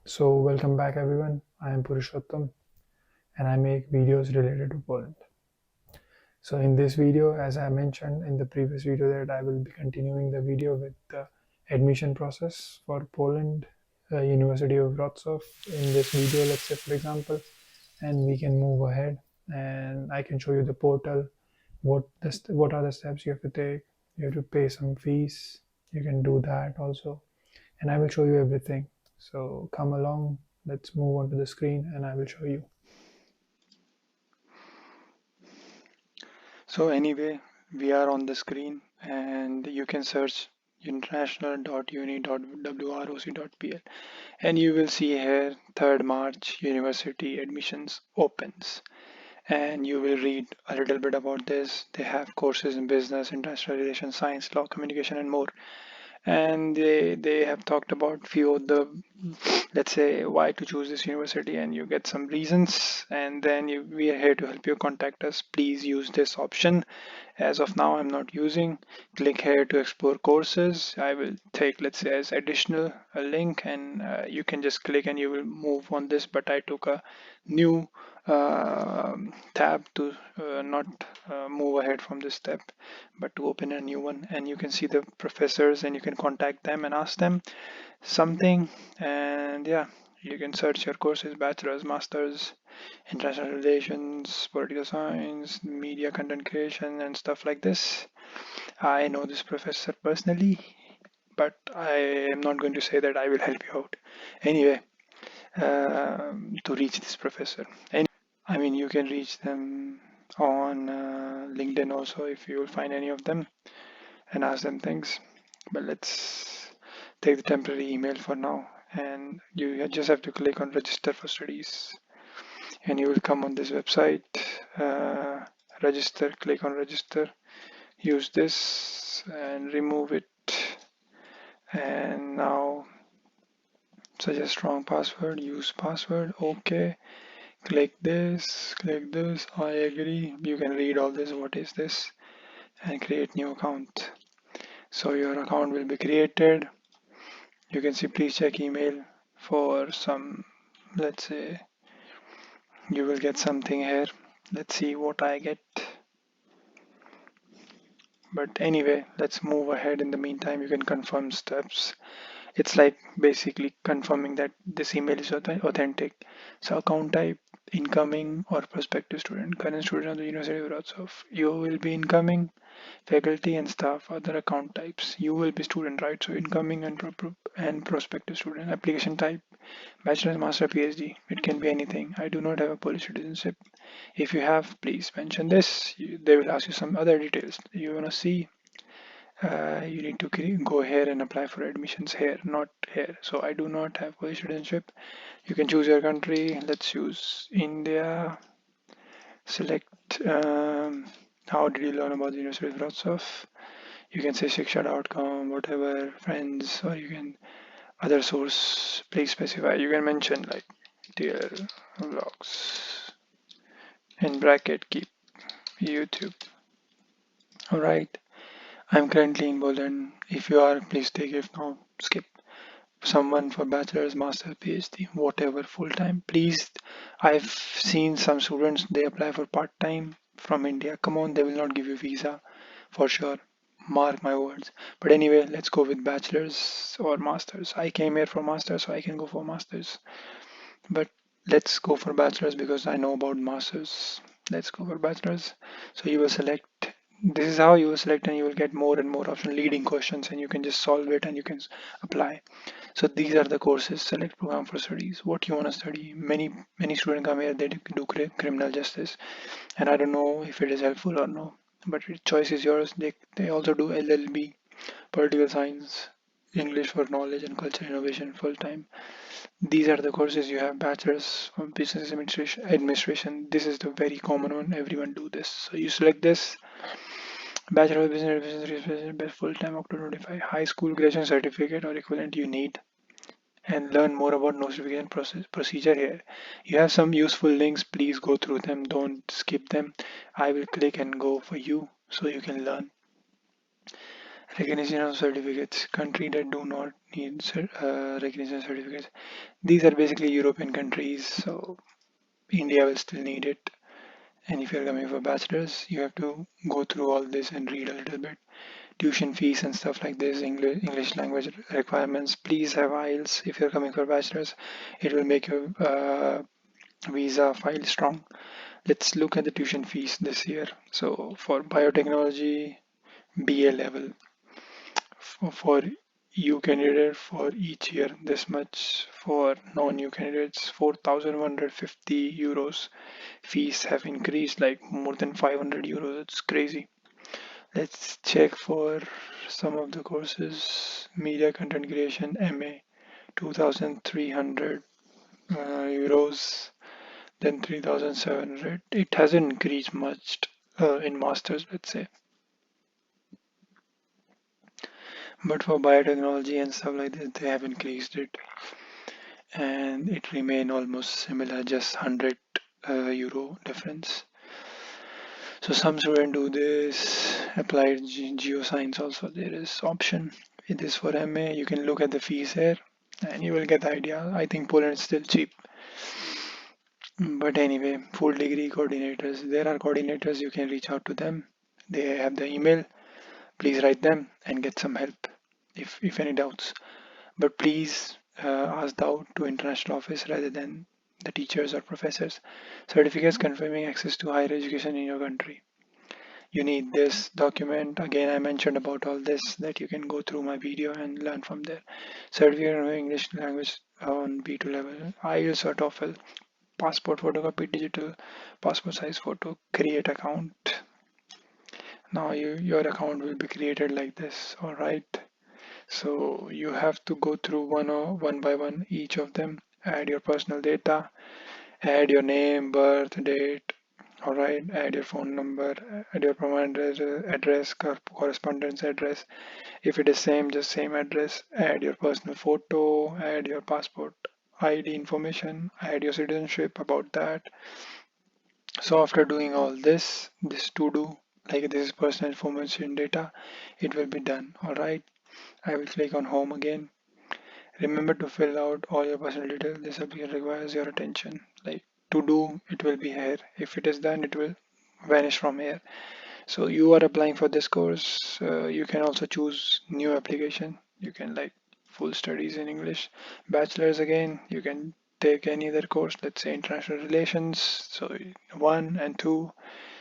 So, welcome back everyone. I am Purushottam and I make videos related to Poland. So, in this video, as I mentioned in the previous video, that I will be continuing the video with the admission process for Poland, University of Wrocław. In this video, let's say for example, and we can move ahead and I can show you the portal, what are the steps you have to take. You have to pay some fees. You can do that also, and I will show you everything. So come along, let's move on to the screen and I will show you. So anyway, we are on the screen and you can search international.uni.wroc.pl and you will see here 3rd March university admissions opens, and you will read a little bit about this. They have courses in business, international relations, science, law, communication and more. And they have talked about few of the, let's say, why to choose this university, and you get some reasons, and then we are here to help you. Contact us, please use this option. As of now I'm not using. Click here to explore courses. I will take, let's say, as additional a link, and you can just click and you will move on this, but I took a new tab to not move ahead from this step, but to open a new one. And you can see the professors and you can contact them and ask them something. And yeah, you can search your courses: bachelor's, master's, international relations, political science, media content creation and stuff like this. I know this professor personally, but I am not going to say that I will help you out. Anyway, to reach this professor, I mean, you can reach them on LinkedIn also if you will find any of them and ask them things. But let's take the temporary email for now, and you just have to click on register for studies, and you will come on this website. Register, click on register, use this and remove it. And now suggest strong password, use password, okay. Click this, I agree. You can read all this, what is this, and create new account. So your account will be created. You can see please check email for some, let's say you will get something here. Let's see what I get. But anyway, let's move ahead. In the meantime, you can confirm steps. It's like basically confirming that this email is authentic. So account type, incoming or prospective student, current student of the University of Wrocław. You will be incoming, faculty and staff. Other account types, you will be student, right? So incoming and prospective student. Application type, bachelor's, master, PhD. It can be anything. I do not have a Polish citizenship. If you have, please mention this. They will ask you some other details you want to see. You need to go here and apply for admissions here, not here. So I do not have Polish citizenship. You can choose your country. Let's choose India. Select how did you learn about the University of Wrocław. You can say shiksha.com, whatever, friends, or you can other source. Please specify. You can mention like dear vlogs in bracket, keep YouTube. All right. I'm currently in Poland. If you are, please take. If no, skip. Someone for bachelor's, master, PhD, whatever, full time. Please, I've seen some students, they apply for part time from India. Come on, they will not give you visa for sure. Mark my words. But anyway, let's go with bachelor's or master's. I came here for master's, so I can go for master's. But let's go for bachelor's because I know about masters. Let's go for bachelor's. So you will select, this is how you will select, and you will get more and more options, leading questions, and you can just solve it and you can apply. So these are the courses. Select program for studies. What you want to study. Many students come here, they do criminal justice, and I don't know if it is helpful or no. But choice is yours. They also do LLB, political science, English for knowledge and culture innovation full time. These are the courses you have. Bachelor's of business administration. This is the very common one. Everyone do this. So you select this. Bachelor of business administration full time October 25. High school graduation certificate or equivalent you need, and learn more about notification procedure here. You have some useful links. Please go through them. Don't skip them. I will click and go for you so you can learn. Recognition of certificates. Country that do not need recognition certificates. These are basically European countries, so India will still need it. And if you're coming for bachelor's, you have to go through all this and read a little bit. Tuition fees and stuff like this, English language requirements. Please have IELTS if you're coming for bachelor's. It will make your visa file strong. Let's look at the tuition fees this year. So for biotechnology, BA level, for U candidate for each year, this much. For non-U candidates, 4,150 euros. Fees have increased like more than 500 euros. It's crazy. Let's check for some of the courses. Media content creation, MA, 2,300 euros, then 3,700. It hasn't increased much in masters, let's say. But for biotechnology and stuff like this, they have increased it, and it remain almost similar, just 100 euro difference. So some students do this. Applied geoscience also there is option. It is for MA. You can look at the fees here, and you will get the idea. I think Poland is still cheap. But anyway, full degree coordinators. There are coordinators. You can reach out to them. They have the email. Please write them and get some help if any doubts. But please ask out to international office rather than the teachers or professors. Certificates confirming access to higher education in your country. You need this document. Again, I mentioned about all this that you can go through my video and learn from there. Certificate of English language on B2 level, IELTS or TOEFL, passport photocopy, digital passport size photo, create account. Now your account will be created like this, all right? So you have to go through one by one each of them, add your personal data, add your name, birth, date, all right, add your phone number, add your permanent address, correspondence address. If it is same, just same address. Add your personal photo, add your passport ID information, add your citizenship about that. So after doing all this to do, like this is personal information data, it will be done. All right. I will click on home again. Remember to fill out all your personal details. This application requires your attention. Like to do, it will be here. If it is done, it will vanish from here. So you are applying for this course. You can also choose new application. You can like full studies in English. Bachelor's again, you can take any other course, let's say international relations. So one and two,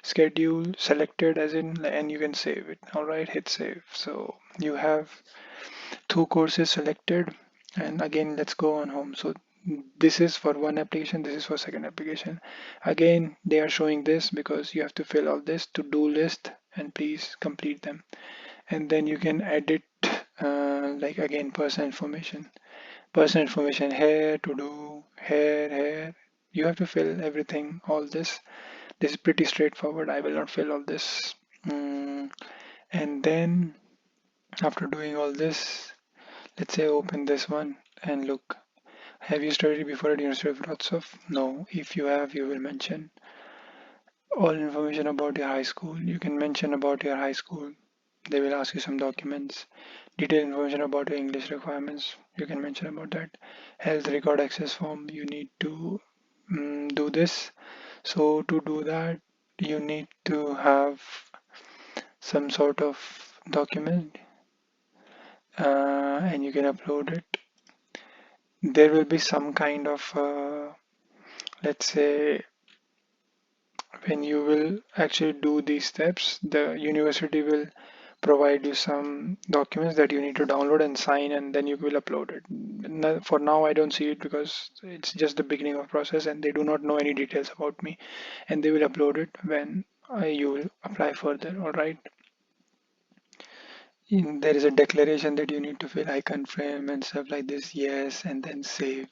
schedule selected as in, and you can save it. All right, hit save. So you have two courses selected, and again let's go on home. So this is for one application, this is for second application. Again they are showing this because you have to fill all this to do list and please complete them, and then you can edit like again personal information here, to do here. You have to fill everything, all this is pretty straightforward. I will not fill all this. And then after doing all this, let's say open this one and look. Have you studied before at University of Wrocław? No. If you have, you will mention all information about your high school. You can mention about your high school. They will ask you some documents. Detailed information about your English requirements. You can mention about that. Health record access form. You need to do this. So to do that, you need to have some sort of document, and you can upload it. There will be some kind of let's say when you will actually do these steps, the university will provide you some documents that you need to download and sign, and then you will upload it. For now I don't see it because it's just the beginning of process and they do not know any details about me, and they will upload it when you will apply further. All right. There is a declaration that you need to fill, I confirm and stuff like this, yes, and then save.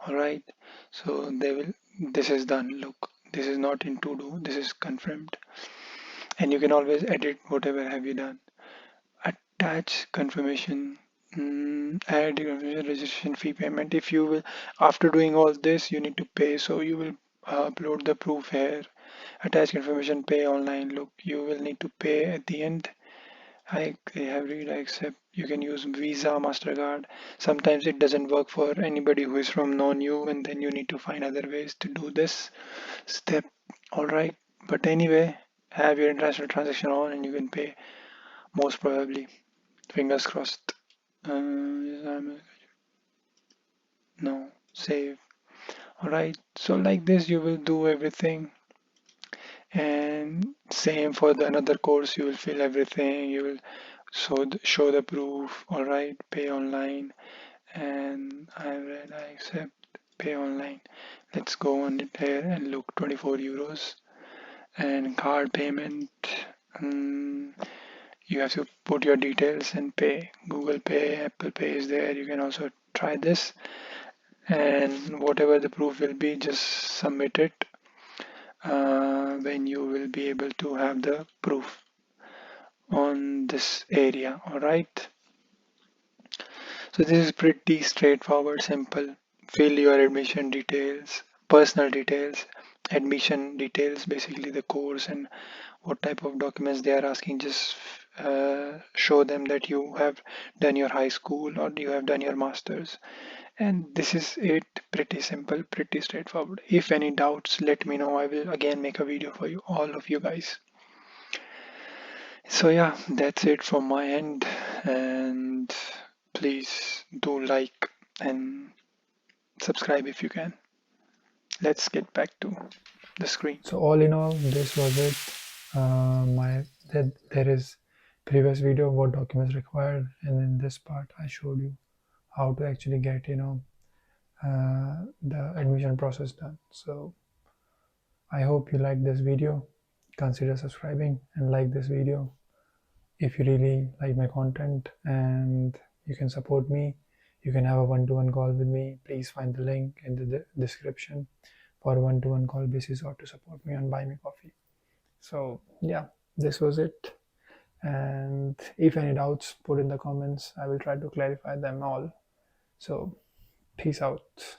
All right. So they will, this is done. Look, this is not in to do, this is confirmed, and you can always edit whatever have you done. Attach confirmation. Add the confirmation registration fee payment. If you will, after doing all this, you need to pay. So you will upload the proof here. Attach confirmation, pay online. Look, you will need to pay at the end. I have read I accept. You can use Visa, MasterCard. Sometimes it doesn't work for anybody who is from non-EU, and then you need to find other ways to do this step. All right. But anyway, have your international transaction on, and you can pay most probably. Fingers crossed. No, save. All right. So like this, you will do everything, and same for the another course. You will fill everything. You will show the proof. All right. Pay online. And I read I accept pay online. Let's go on it here and look 24 euros and card payment. um, you have to put your details and pay. Google Pay, Apple Pay is there. You can also try this, and whatever the proof will be, just submit it when you will be able to have the proof on this area. All right. So this is pretty straightforward, simple. Fill your admission details, personal details, admission details, basically the course and what type of documents they are asking. Just show them that you have done your high school or you have done your masters. And this is it. Pretty simple, pretty straightforward. If any doubts, let me know. I will again make a video for you, all of you guys. So yeah, that's it from my end, and please do like and subscribe if you can. Let's get back to the screen. So all in all, this was it. There is previous video of what documents required, and in this part I showed you how to actually get the admission process done. So I hope you like this video. Consider subscribing and like this video if you really like my content, and you can support me. You can have a one-to-one call with me. Please find the link in the description for a one-to-one call basis or to support me on Buy Me Coffee. So yeah, this was it. And if any doubts, put in the comments. I will try to clarify them all. So peace out.